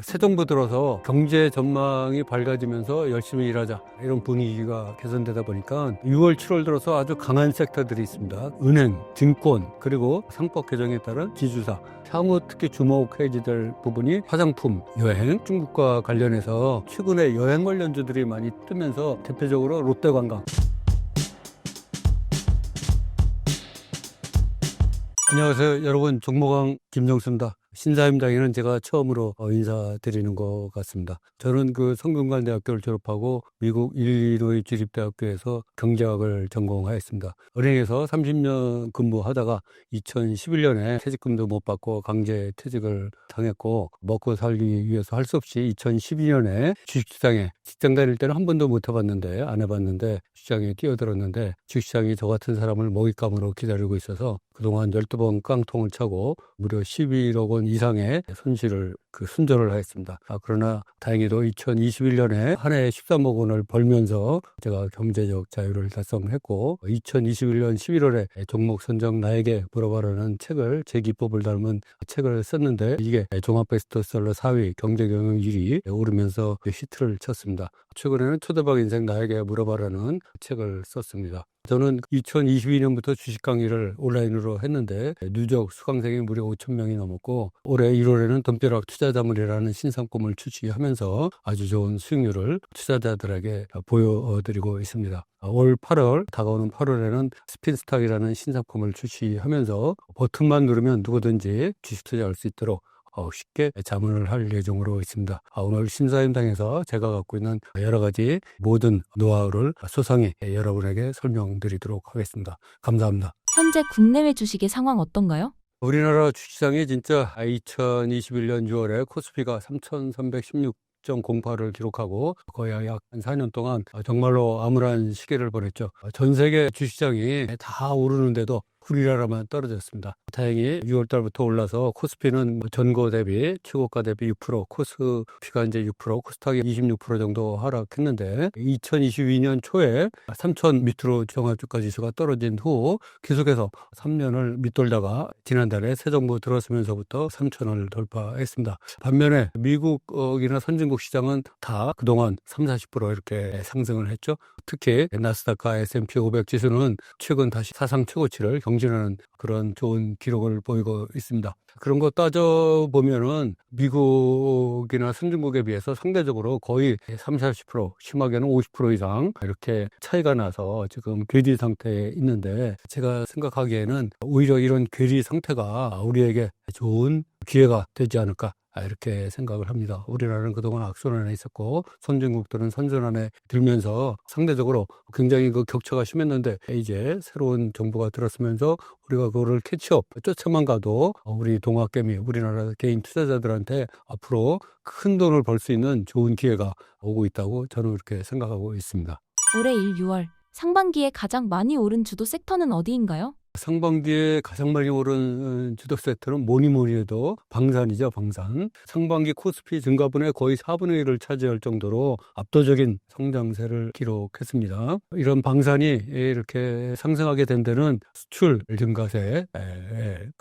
새 정부 들어서 경제 전망이 밝아지면서 열심히 일하자 이런 분위기가 개선되다 보니까 6월, 7월 들어서 아주 강한 섹터들이 있습니다. 은행, 증권, 그리고 상법 개정에 따른 지주사. 향후 특히 주목해야 될 부분이 화장품, 여행, 중국과 관련해서 최근에 여행 관련주들이 많이 뜨면서 대표적으로 롯데관광. 안녕하세요 여러분, 종목왕 김정수입니다. 신사임당에는 제가 처음으로 인사드리는 것 같습니다. 저는 성균관대학교를 졸업하고 미국 일리노이 주립대학교에서 경제학을 전공하였습니다. 은행에서 30년 근무하다가 2011년에 퇴직금도 못 받고 강제 퇴직을 당했고, 먹고 살기 위해서 할 수 없이 2012년에 주식시장에, 직장 다닐 때는 한 번도 못 해봤는데, 안 해봤는데 시장에 뛰어들었는데, 주식시장이 저 같은 사람을 먹잇감으로 기다리고 있어서 그동안 12번 깡통을 차고 무려 11억 원 이상의 손실을 순절을 하였습니다. 그러나 다행히도 2021년에 한 해에 13억 원을 벌면서 제가 경제적 자유를 달성했고, 2021년 11월에 종목 선정 나에게 물어봐라는 책을, 제 기법을 담은 책을 썼는데, 이게 종합 베스트셀러 4위, 경제경영 1위 오르면서 히트를 쳤습니다. 최근에는 초대박 인생 나에게 물어봐라는 책을 썼습니다. 저는 2022년부터 주식 강의를 온라인으로 했는데 누적 수강생이 무려 5,000명이 넘었고, 올해 1월에는 돈벼락 투자자문이라는 신상품을 출시하면서 아주 좋은 수익률을 투자자들에게 보여드리고 있습니다. 올 8월, 다가오는 8월에는 스핀스탁이라는 신상품을 출시하면서 버튼만 누르면 누구든지 주식 투자할 수 있도록 쉽게 자문을 할 예정으로 있습니다. 오늘 신사임당에서 제가 갖고 있는 여러 가지 모든 노하우를 소상히 여러분에게 설명드리도록 하겠습니다. 감사합니다. 현재 국내외 주식의 상황 어떤가요? 우리나라 주식시장이 진짜 2021년 6월에 코스피가 3,316.08을 기록하고 거의 약 4년 동안 정말로 암울한 시기를 보냈죠. 전 세계 주식시장이 다 오르는데도 우리나라만 떨어졌습니다. 다행히 6월 달부터 올라서 코스피는 전고 대비, 최고가 대비 6%, 코스피가 이제 6%, 코스닥이 26% 정도 하락했는데, 2022년 초에 3,000 밑으로 종합주가 지수가 떨어진 후 계속해서 3년을 밑돌다가 지난달에 새 정부 들어서면서부터 3,000을 돌파했습니다. 반면에 미국이나 선진국 시장은 다 그동안 30-40% 이렇게 상승을 했죠. 특히 나스닥과 S&P 500 지수는 최근 다시 사상 최고치를 경신하는 그런 좋은 기록을 보이고 있습니다. 그런 거 따져보면은 미국이나 선진국에 비해서 상대적으로 거의 30-40%, 심하게는 50% 이상 이렇게 차이가 나서 지금 괴리 상태에 있는데, 제가 생각하기에는 오히려 이런 괴리 상태가 우리에게 좋은 기회가 되지 않을까, 이렇게 생각을 합니다. 우리나라는 그동안 악순환에 있었고 선진국들은 선순환에 들면서 상대적으로 굉장히 격차가 심했는데, 이제 새로운 정부가 들었으면서 우리가 그거를 캐치업, 쫓아만 가도 우리 동학개미, 우리나라 개인 투자자들한테 앞으로 큰 돈을 벌 수 있는 좋은 기회가 오고 있다고 저는 그렇게 생각하고 있습니다. 올해 1, 6월 상반기에 가장 많이 오른 주도 섹터는 어디인가요? 상반기에 가장 많이 오른 주도 섹터는 뭐니 해도 방산이죠, 방산. 상반기 코스피 증가분의 거의 4분의 1을 차지할 정도로 압도적인 성장세를 기록했습니다. 이런 방산이 이렇게 상승하게 된 데는 수출 증가세,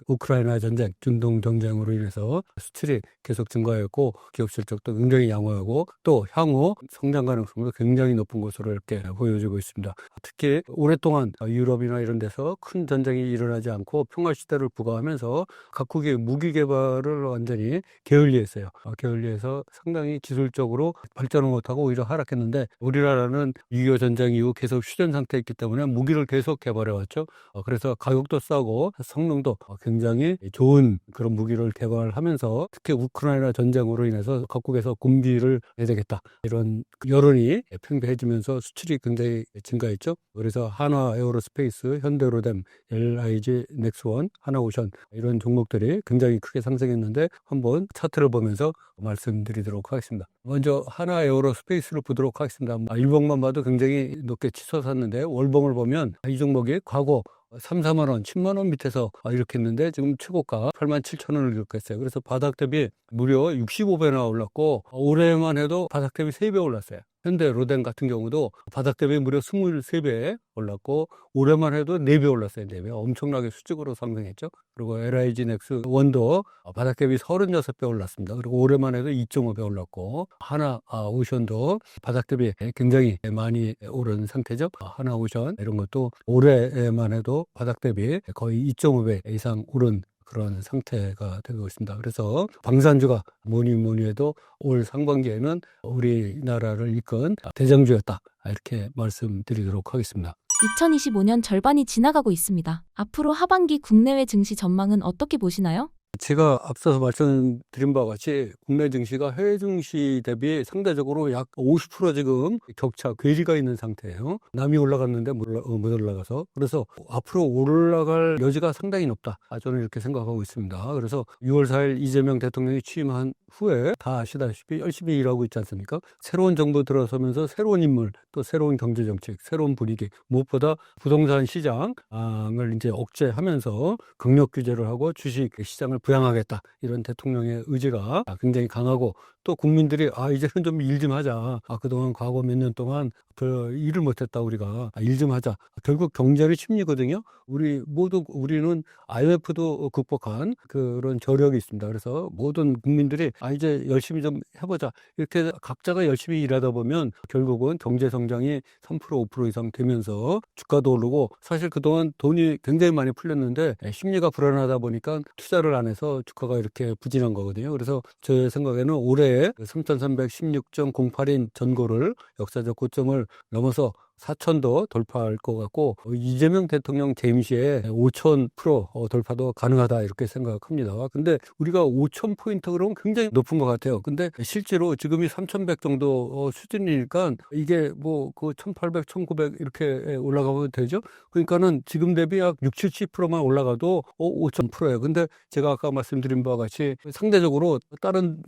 우크라이나 전쟁, 중동 전쟁으로 인해서 수출이 계속 증가했고 기업 실적도 굉장히 양호하고, 또 향후 성장 가능성도 굉장히 높은 것으로 이렇게 보여지고 있습니다. 특히 오랫동안 유럽이나 이런 데서 큰 전쟁이 일어나지 않고 평화시대를 부과하면서 각국의 무기 개발을 완전히 게을리했어요. 게을리해서 상당히 기술적으로 발전을 못하고 오히려 하락했는데, 우리나라는 6.25 전쟁 이후 계속 휴전 상태에 있기 때문에 무기를 계속 개발해왔죠. 그래서 가격도 싸고 성능도 굉장히 좋은 그런 무기를 개발하면서, 특히 우크라이나 전쟁으로 인해서 각국에서 군비를 내야 되겠다, 이런 여론이 팽배해지면서 수출이 굉장히 증가했죠. 그래서 한화 에어로스페이스, 현대로뎀, LIG, 넥스원, 하나오션 이런 종목들이 굉장히 크게 상승했는데, 한번 차트를 보면서 말씀드리도록 하겠습니다. 먼저 하나 에어로스페이스를 보도록 하겠습니다. 일봉만 봐도 굉장히 높게 치솟았는데, 월봉을 보면 이 종목이 과거 3, 4만 원, 10만 원 밑에서 이렇게 했는데 지금 최고가 87,000원을 기록했어요. 그래서 바닥 대비 무려 65배나 올랐고, 올해만 해도 바닥 대비 3배 올랐어요. 현대 로덴 같은 경우도 바닥 대비 무려 23배 올랐고 올해만 해도 4배 올랐어요. 4배. 엄청나게 수직으로 상승했죠. 그리고 LIG 넥스 원도 바닥 대비 36배 올랐습니다. 그리고 올해만 해도 2.5배 올랐고 하나 오션도 바닥 대비 굉장히 많이 오른 상태죠. 하나 오션 이런 것도 올해만 해도 바닥 대비 거의 2.5배 이상 오른 그런 상태가 되고 있습니다. 그래서 방산주가 뭐니 해도 올 상반기에는 우리나라를 이끈 대장주였다. 이렇게 말씀드리도록 하겠습니다. 2025년 절반이 지나가고 있습니다. 앞으로 하반기 국내외 증시 전망은 어떻게 보시나요? 제가 앞서서 말씀드린 바와 같이 국내 증시가 해외 증시 대비 상대적으로 약 50% 지금 격차, 괴리가 있는 상태예요. 남이 올라갔는데 못 올라가서. 그래서 앞으로 올라갈 여지가 상당히 높다. 저는 이렇게 생각하고 있습니다. 그래서 6월 4일 이재명 대통령이 취임한 후에 다 아시다시피 열심히 일하고 있지 않습니까? 새로운 정부 들어서면서 새로운 인물, 또 새로운 경제정책, 새로운 분위기, 무엇보다 부동산 시장을 이제 억제하면서 강력 규제를 하고 주식 시장을 부양하겠다. 이런 대통령의 의지가 굉장히 강하고 또 국민들이 이제는 좀 일 좀 하자. 그동안 과거 몇 년 동안 그 일을 못했다 우리가 일 좀 하자. 결국 경제의 심리거든요. 우리는 IMF도 극복한 그런 저력이 있습니다. 그래서 모든 국민들이 이제 열심히 좀 해보자. 이렇게 각자가 열심히 일하다 보면 결국은 경제 성장이 3% 5% 이상 되면서 주가도 오르고 사실 그동안 돈이 굉장히 많이 풀렸는데 심리가 불안하다 보니까 투자를 안 해서 주가가 이렇게 부진한 거거든요. 그래서 제 생각에는 올해 3,316.08인 전고를 역사적 고점을 넘어서 4,000도 돌파할 것 같고 이재명 대통령 재임 시에 5,000% 돌파도 가능하다 이렇게 생각합니다. 근데 우리가 5,000포인트 그러면 굉장히 높은 것 같아요. 근데 실제로 지금이 3,100 정도 수준이니까 이게 그 1,800, 1,900 이렇게 올라가면 되죠. 그러니까는 지금 대비 약 60, 70%만 올라가도 5,000%예요. 근데 제가 아까 말씀드린 바와 같이 상대적으로 다른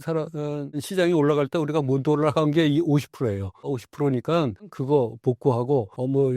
시장이 올라갈 때 우리가 못 올라간 게 50%예요. 50%니까 그거 복구하고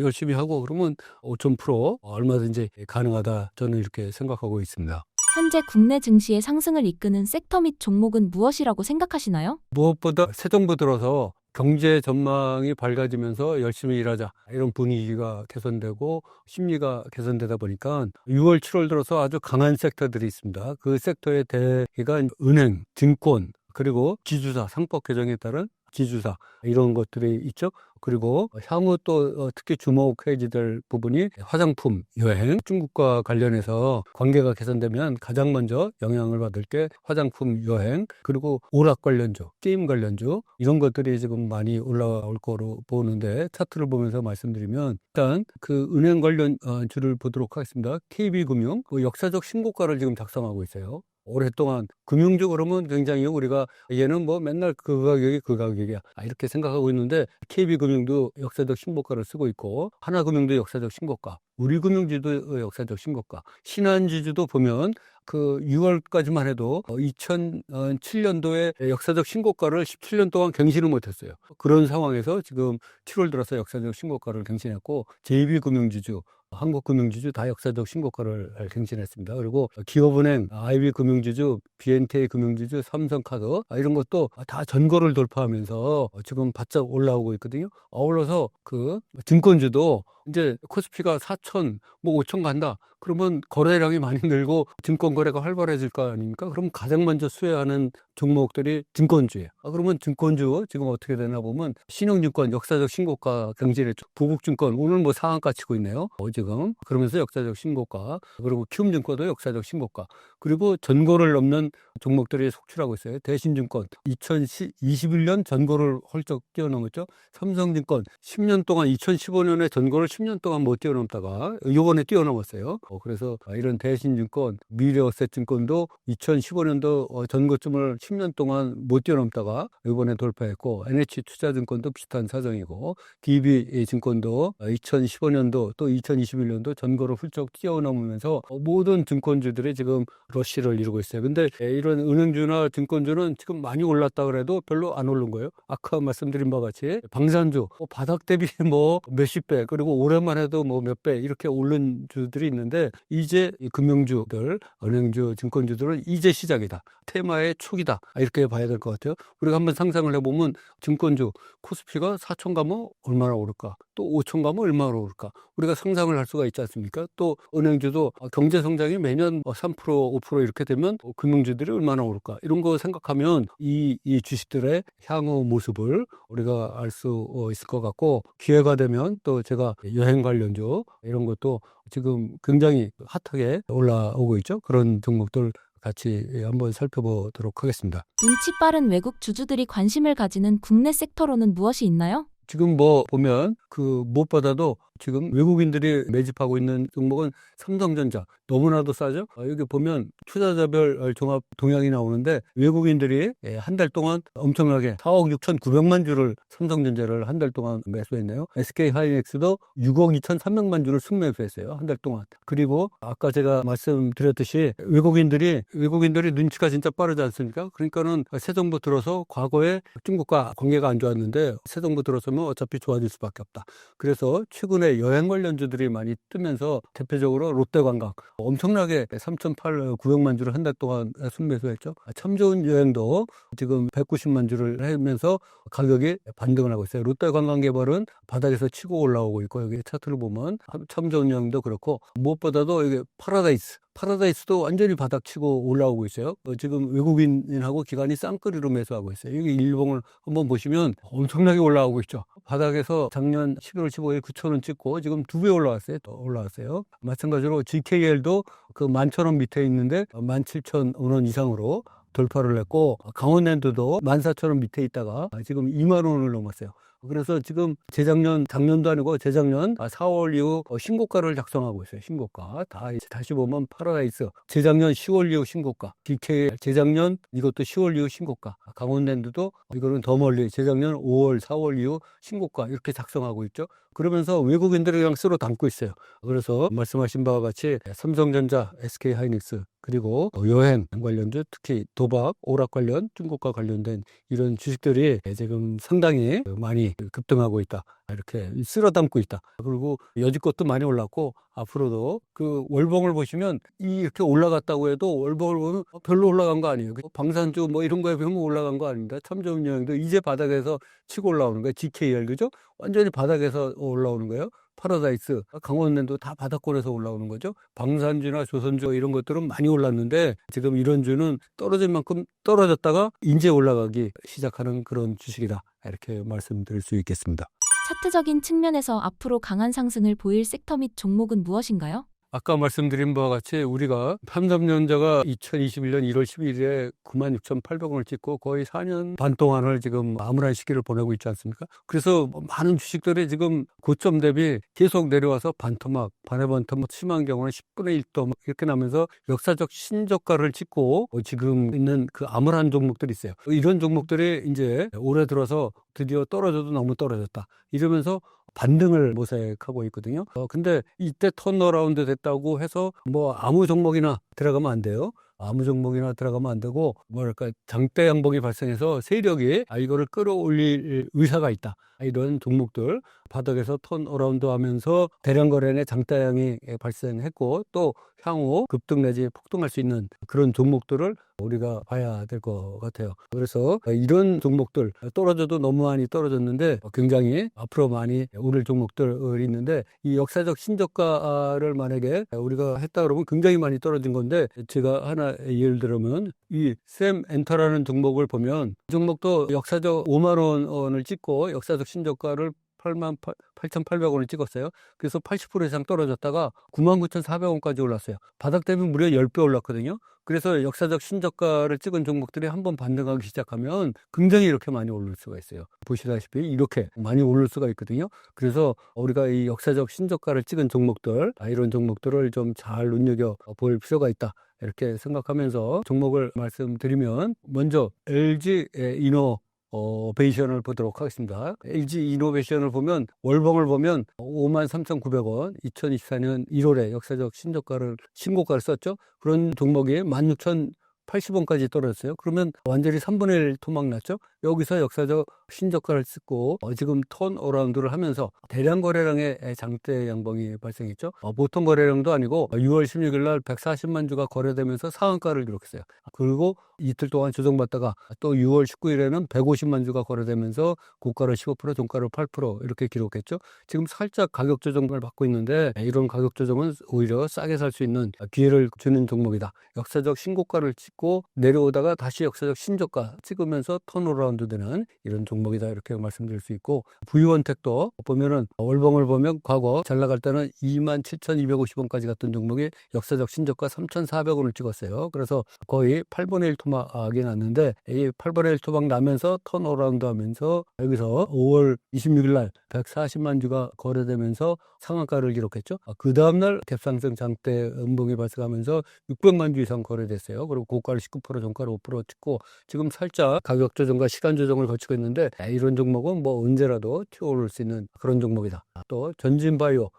열심히 하고 그러면 5,000% 얼마든지 가능하다. 저는 이렇게 생각하고 있습니다. 현재 국내 증시의 상승을 이끄는 섹터 및 종목은 무엇이라고 생각하시나요? 무엇보다 새 정부 들어서 경제 전망이 밝아지면서 열심히 일하자 이런 분위기가 개선되고 심리가 개선되다 보니까 6월 7월 들어서 아주 강한 섹터들이 있습니다. 그 섹터의 대개가 은행, 증권 그리고 지주사, 상법 개정에 따른 지주사 이런 것들이 있죠. 그리고 향후 또 특히 주목해야 될 부분이 화장품, 여행, 중국과 관련해서 관계가 개선되면 가장 먼저 영향을 받을 게 화장품, 여행, 그리고 오락 관련주, 게임 관련주 이런 것들이 지금 많이 올라올 거로 보는데 차트를 보면서 말씀드리면 일단 그 은행 관련주를 보도록 하겠습니다. KB금융 역사적 신고가를 지금 작성하고 있어요. 오랫동안 금융주 그러면 굉장히 우리가 얘는 맨날 그 가격이야 이렇게 생각하고 있는데 KB금융도 역사적 신고가를 쓰고 있고 하나금융도 역사적 신고가, 우리금융지도 역사적 신고가, 신한지주도 보면 그 6월까지만 해도 2007년도에 역사적 신고가를 17년 동안 갱신을 못했어요. 그런 상황에서 지금 7월 들어서 역사적 신고가를 갱신했고 JB금융지주, 한국금융지주 다 역사적 신고가를 갱신했습니다. 그리고 기업은행, IB금융지주, BNK 금융지주, 삼성카드 이런 것도 다 전고를 돌파하면서 지금 바짝 올라오고 있거든요. 아울러서 그 증권주도 이제 코스피가 4,000, 5,000 간다. 그러면 거래량이 많이 늘고 증권 거래가 활발해질 거 아닙니까? 그럼 가장 먼저 수혜하는 종목들이 증권주예요. 그러면 증권주 지금 어떻게 되나 보면 신용증권 역사적 신고가 경신했죠. 부국증권 오늘 상한가 치고 있네요. 지금 그러면서 역사적 신고가, 그리고 키움증권도 역사적 신고가, 그리고 전고를 넘는 종목들이 속출하고 있어요. 대신증권 2021년 전고를 헐쩍 뛰어넘었죠. 삼성증권 10년 동안 2015년에 전고를 10년 동안 못 뛰어넘다가 이번에 뛰어넘었어요. 그래서 이런 대신증권, 미래어셋증권도 2015년도 전고점을 10년 동안 못 뛰어넘다가 이번에 돌파했고 NH투자증권도 비슷한 사정이고 DB증권도 2015년도 또 2021년도 전고를 훌쩍 뛰어넘으면서 모든 증권주들이 지금 러쉬를 이루고 있어요. 근데 이런 은행주나 증권주는 지금 많이 올랐다 그래도 별로 안 오른 거예요. 아까 말씀드린 바와 같이 방산주 바닥 대비 몇십 배, 그리고 올해만 해도 몇 배 이렇게 오른 주들이 있는데 있는데 이제 이 금융주들, 은행주, 증권주들은 이제 시작이다. 테마의 초기다. 이렇게 봐야 될 것 같아요. 우리가 한번 상상을 해보면 증권주 코스피가 4천 가면 얼마나 오를까? 또 5천 가면 얼마나 오를까? 우리가 상상을 할 수가 있지 않습니까? 또 은행주도 경제 성장이 매년 3%, 5% 이렇게 되면 금융주들이 얼마나 오를까? 이런 거 생각하면 이 주식들의 향후 모습을 우리가 알 수 있을 것 같고, 기회가 되면 또 제가 여행 관련주 이런 것도 지금 굉장히 핫하게 올라오고 있죠. 그런 종목들 같이 한번 살펴보도록 하겠습니다. 눈치 빠른 외국 주주들이 관심을 가지는 국내 섹터로는 무엇이 있나요? 지금 뭐 보면 그 무엇보다도 지금 외국인들이 매집하고 있는 종목은 삼성전자 너무나도 싸죠. 여기 보면 투자자별 종합 동향이 나오는데 외국인들이 한 달 동안 엄청나게 4억 6,900만 주를 삼성전자를 한 달 동안 매수했네요. SK 하이닉스도 6억 2,300만 주를 순매수했어요. 한 달 동안. 그리고 아까 제가 말씀드렸듯이 외국인들이 눈치가 진짜 빠르지 않습니까? 그러니까는 새 정부 들어서 과거에 중국과 관계가 안 좋았는데 새 정부 들어서면 어차피 좋아질 수밖에 없다. 그래서 최근에 여행 관련주들이 많이 뜨면서 대표적으로 롯데관광 엄청나게 3,900만 주를 한 달 동안 순매수했죠. 참 좋은 여행도 지금 190만 주를 하면서 가격이 반등을 하고 있어요. 롯데관광개발은 바닥에서 치고 올라오고 있고 여기 차트를 보면 참 좋은 여행도 그렇고 무엇보다도 이게 파라다이스도 완전히 바닥치고 올라오고 있어요. 지금 외국인하고 기관이 쌍끌이로 매수하고 있어요. 여기 일봉을 한번 보시면 엄청나게 올라오고 있죠. 바닥에서 작년 11월 15일 9,000원 찍고 지금 2배 올라왔어요. 또 올라왔어요. 마찬가지로 GKL도 그 11,000원 밑에 있는데 17,000원 이상으로 돌파를 했고 강원랜드도 14,000원 밑에 있다가 지금 2만 원을 넘었어요. 그래서 지금 작년도 아니고 재작년 4월 이후 신고가를 작성하고 있어요. 신고가. 다시 보면 파라다이스 재작년 10월 이후 신고가, DK 재작년 이것도 10월 이후 신고가, 강원랜드도 이거는 더 멀리 재작년 5월, 4월 이후 신고가 이렇게 작성하고 있죠. 그러면서 외국인들이 그냥 쓸어 담고 있어요. 그래서 말씀하신 바와 같이 삼성전자, SK 하이닉스 그리고 여행 관련주 특히 도박, 오락 관련 중국과 관련된 이런 주식들이 지금 상당히 많이 급등하고 있다. 이렇게 쓸어 담고 있다. 그리고 여지껏도 많이 올랐고 앞으로도 그 월봉을 보시면 이렇게 올라갔다고 해도 월봉을 보면 별로 올라간 거 아니에요. 방산주 뭐 이런 거에 비하면 올라간 거 아닙니다. 참 좋은 여행도 이제 바닥에서 치고 올라오는 거예요. GKL 그죠? 완전히 바닥에서 올라오는 거예요. 파라다이스, 강원랜드 다 바닥권에서 올라오는 거죠. 방산주나 조선주 이런 것들은 많이 올랐는데 지금 이런 주는 떨어질 만큼 떨어졌다가 이제 올라가기 시작하는 그런 주식이다. 이렇게 말씀드릴 수 있겠습니다. 차트적인 측면에서 앞으로 강한 상승을 보일 섹터 및 종목은 무엇인가요? 아까 말씀드린 바와 같이 우리가 삼성전자가 2021년 1월 12일에 96,800원을 찍고 거의 4년 반 동안을 지금 암울한 시기를 보내고 있지 않습니까? 그래서 많은 주식들이 지금 고점 대비 계속 내려와서 반토막, 반의 반토막 심한 경우는 10분의 1도 이렇게 나면서 역사적 신저가를 찍고 지금 있는 그 암울한 종목들이 있어요. 이런 종목들이 이제 올해 들어서 드디어 떨어져도 너무 떨어졌다. 이러면서 반등을 모색하고 있거든요. 근데 이때 턴어라운드 됐다고 해서 뭐 아무 종목이나 들어가면 안 돼요. 아무 종목이나 들어가면 안 되고 뭐랄까 장대 양봉이 발생해서 세력이 이거를 끌어올릴 의사가 있다. 이런 종목들 바닥에서 턴어라운드 하면서 대량 거래내 장대양이 발생했고 또 향후 급등 내지 폭등할 수 있는 그런 종목들을 우리가 봐야 될 것 같아요. 그래서 이런 종목들 떨어져도 너무 많이 떨어졌는데 굉장히 앞으로 많이 오를 종목들이 있는데 이 역사적 신저가를 만약에 우리가 했다 그러면 굉장히 많이 떨어진 건데 제가 하나 예를 들면 이 샘엔터라는 종목을 보면 이 종목도 역사적 5만 원을 찍고 역사적 신저가를 88,800원을 찍었어요. 그래서 80% 이상 떨어졌다가 99,400원까지 올랐어요. 바닥 대비 무려 10배 올랐거든요. 그래서 역사적 신저가를 찍은 종목들이 한번 반등하기 시작하면 굉장히 이렇게 많이 오를 수가 있어요. 보시다시피 이렇게 많이 오를 수가 있거든요. 그래서 우리가 이 역사적 신저가를 찍은 종목들, 이런 종목들을 좀 잘 눈여겨볼 필요가 있다. 이렇게 생각하면서 종목을 말씀드리면 먼저 LG 이노베이션을 보도록 하겠습니다. LG 이노베이션을 보면 월봉을 보면 53,900원 2024년 1월에 역사적 신고가를 썼죠. 그런 종목이 80원까지 떨어졌어요. 그러면 완전히 3분의 1 토막 났죠. 여기서 역사적 신저가를 찍고 지금 턴어라운드를 하면서 대량 거래량의 장대 양봉이 발생했죠. 보통 거래량도 아니고 6월 16일 날 140만 주가 거래되면서 상한가를 기록했어요. 그리고 이틀 동안 조정받다가 또 6월 19일에는 150만 주가 거래되면서 고가를 15%, 종가를 8% 이렇게 기록했죠. 지금 살짝 가격 조정을 받고 있는데 이런 가격 조정은 오히려 싸게 살 수 있는 기회를 주는 종목이다. 역사적 신고가를 찍고 내려오다가 다시 역사적 신저가 찍으면서 턴어라운드 되는 이런 종목이다. 이렇게 말씀드릴 수 있고, 부유원택도 보면은 월봉을 보면 과거 잘 나갈 때는 27,250원까지 갔던 종목이 역사적 신저가 3,400원을 찍었어요. 그래서 거의 8분의 1 토막이 났는데 이 8분의 1 토막 나면서 턴어라운드 하면서 여기서 5월 26일 날 140만 주가 거래되면서 상한가를 기록했죠. 그 다음날 갭상승 장대 음봉이 발생하면서 600만 주 이상 거래됐어요. 그리고 고가를 19%, 종가를 5% 찍고 지금 살짝 가격 조정과 시간 조정을 거치고 있는데 이런 종목은 뭐 언제라도 튀어오를 수 있는 그런 종목이다. 또 전진바이오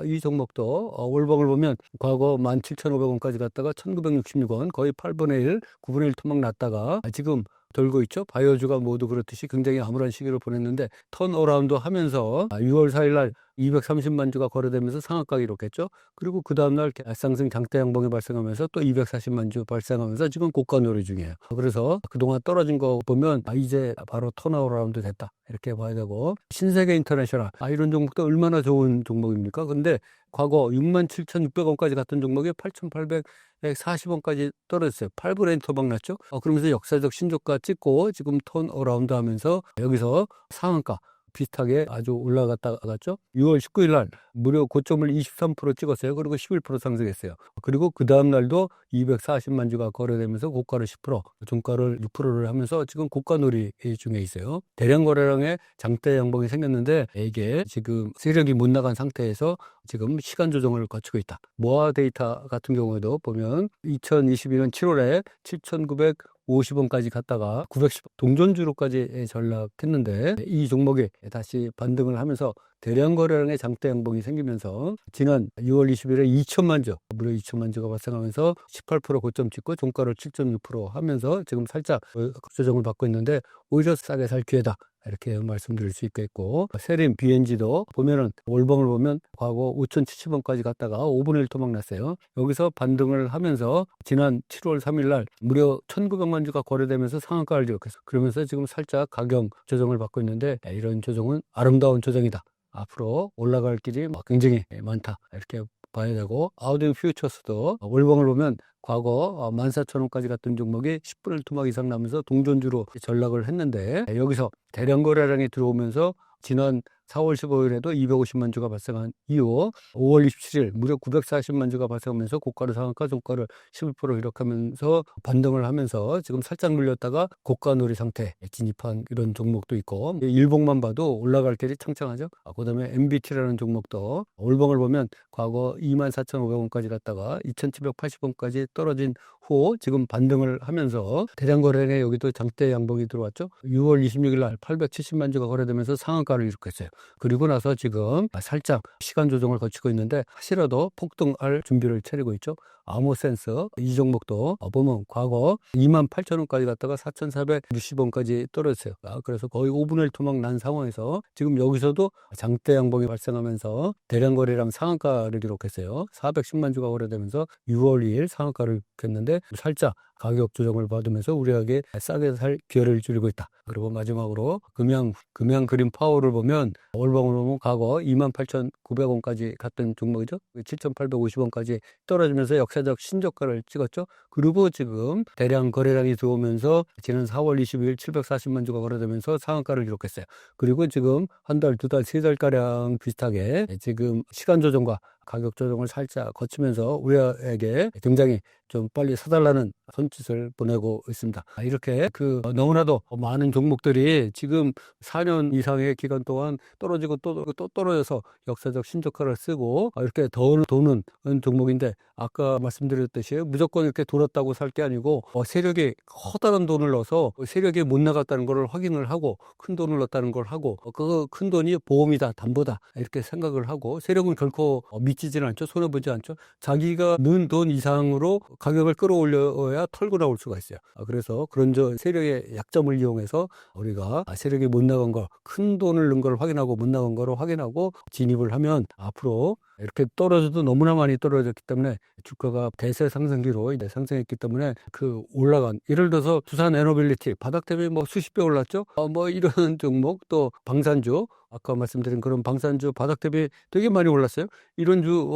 이 종목도 월봉을 보면 과거 17,500원까지 갔다가 1,966원, 거의 8분의 1, 9분의 1 토막 났다가 지금 돌고 있죠. 바이오주가 모두 그렇듯이 굉장히 암울한 시기를 보냈는데 턴어라운드 하면서 6월 4일 날 230만 주가 거래되면서 상한가 기록했죠. 그리고 그 다음날 상승 장대 양봉이 발생하면서 또 240만 주 발생하면서 지금 고가 놀이 중이에요. 그래서 그동안 떨어진 거 보면 이제 바로 턴어라운드 됐다 이렇게 봐야 되고, 신세계 인터내셔널 이런 종목도 얼마나 좋은 종목입니까? 근데 과거 67,600원까지 갔던 종목이 8,840원까지 떨어졌어요. 8분의 1 토막 났죠. 그러면서 역사적 신저가 찍고 지금 턴어라운드 하면서 여기서 상한가 비슷하게 아주 올라갔다 갔죠. 6월 19일 날 무려 고점을 23% 찍었어요. 그리고 11% 상승했어요. 그리고 그 다음 날도 240만 주가 거래되면서 고가를 10%, 종가를 6%를 하면서 지금 고가 놀이 중에 있어요. 대량 거래량의 장대 양봉이 생겼는데 이게 지금 세력이 못 나간 상태에서 지금 시간 조정을 거치고 있다. 모아 데이터 같은 경우에도 보면 2022년 7월에 7,950원까지 갔다가 910원 동전주로까지 전락했는데 이 종목이 다시 반등을 하면서 대량 거래량의 장대 양봉이 생기면서 지난 6월 20일에 2천만 주, 무려 2천만 주가 발생하면서 18% 고점 찍고 종가를 7.6% 하면서 지금 살짝 조정을 받고 있는데 오히려 싸게 살 기회다. 이렇게 말씀드릴 수 있겠고, 세림 BNG도 보면은 월봉을 보면 과거 5,070원까지 갔다가 5분의 1 토막 났어요. 여기서 반등을 하면서 지난 7월 3일 날 무려 1,900만 주가 거래되면서 상한가를 기록했어요. 그러면서 지금 살짝 가격 조정을 받고 있는데 이런 조정은 아름다운 조정이다. 앞으로 올라갈 길이 굉장히 많다. 이렇게 봐야 되고, 아우디 퓨처스도 월봉을 보면 과거 14,000원까지 갔던 종목이 10분의 1 토막 이상 나면서 동전주로 전락을 했는데 여기서 대량 거래량이 들어오면서 지난 4월 15일에도 250만 주가 발생한 이후 5월 27일 무려 940만 주가 발생하면서 고가를 상한가, 종가를 11% 기록하면서 반등을 하면서 지금 살짝 눌렸다가 고가 놀이 상태에 진입한 이런 종목도 있고, 일봉만 봐도 올라갈 길이 창창하죠. 그 다음에 MBT라는 종목도 월봉을 보면 과거 24,500원까지 갔다가 2,780원까지 떨어진 후 지금 반등을 하면서 대량 거래량에 여기도 장대 양봉이 들어왔죠. 6월 26일 날 870만 주가 거래되면서 상한가를 기록했어요. 그리고 나서 지금 살짝 시간 조정을 거치고 있는데 하시라도 폭등할 준비를 차리고 있죠. 아모센서 이 종목도 보면 과거 28,000원까지 갔다가 4,460원까지 떨어졌어요. 그래서 거의 5분의 1 토막 난 상황에서 지금 여기서도 장대 양봉이 발생하면서 대량 거래량 상한가를 기록했어요. 410만 주가 거래되면서 6월 2일 상한가를 기록했는데 살짝 가격 조정을 받으면서 우리에게 싸게 살 기회를 줄이고 있다. 그리고 마지막으로 금양 그린 파워를 보면 월봉을 보면 과거 28,900원까지 갔던 종목이죠. 7,850원까지 떨어지면서 역사적 신저가를 찍었죠. 그리고 지금 대량 거래량이 들어오면서 지난 4월 22일 740만 주가 거래되면서 상한가를 기록했어요. 그리고 지금 한 달, 두 달, 세 달가량 비슷하게 지금 시간 조정과 가격 조정을 살짝 거치면서 우리에게 굉장히 좀 빨리 사달라는 손짓을 보내고 있습니다. 이렇게 너무나도 많은 종목들이 지금 4년 이상의 기간 동안 떨어지고 또 떨어져서 역사적 신저가를 쓰고 이렇게 도는 종목인데, 아까 말씀드렸듯이 무조건 이렇게 돌았다고 살 게 아니고 세력이 커다란 돈을 넣어서 세력이 못 나갔다는 걸 확인을 하고 큰 돈을 넣었다는 걸 하고 그 큰 돈이 보험이다, 담보다 이렇게 생각을 하고, 세력은 결코 미치지는 않죠. 손해보지 않죠. 자기가 넣은 돈 이상으로 가격을 끌어올려야 해야 털고 나올 수가 있어요. 그래서 그런 세력의 약점을 이용해서 우리가 세력이 못 나간 거, 큰 돈을 넣은 걸 확인하고 못 나간 거를 확인하고 진입을 하면 앞으로 이렇게 떨어져도 너무나 많이 떨어졌기 때문에 주가가 대세 상승기로 이제 상승했기 때문에 그 올라간, 예를 들어서 두산 에너빌리티 바닥 대비 뭐 수십 배 올랐죠. 뭐 이런 종목, 또 방산주, 아까 말씀드린 그런 방산주 바닥 대비 되게 많이 올랐어요. 이런 주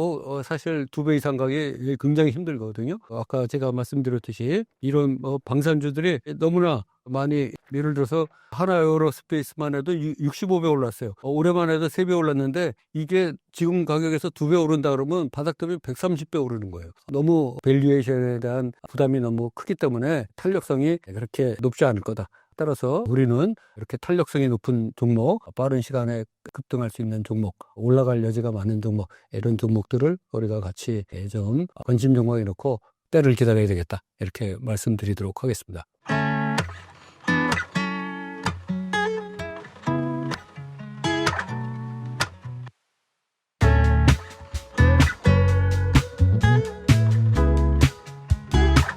사실 2배 이상 가기 굉장히 힘들거든요. 아까 제가 말씀드렸듯이 이런 방산주들이 너무나 많이, 예를 들어서 하나에어로스페이스만 해도 65배 올랐어요. 올해만 해도 3배 올랐는데 이게 지금 가격에서 2배 오른다 그러면 바닥 대비 130배 오르는 거예요. 너무 밸류에이션에 대한 부담이 너무 크기 때문에 탄력성이 그렇게 높지 않을 거다. 따라서 우리는 이렇게 탄력성이 높은 종목, 빠른 시간에 급등할 수 있는 종목, 올라갈 여지가 많은 종목, 이런 종목들을 우리가 같이 좀 관심 종목에 넣고 때를 기다려야 되겠다, 이렇게 말씀드리도록 하겠습니다.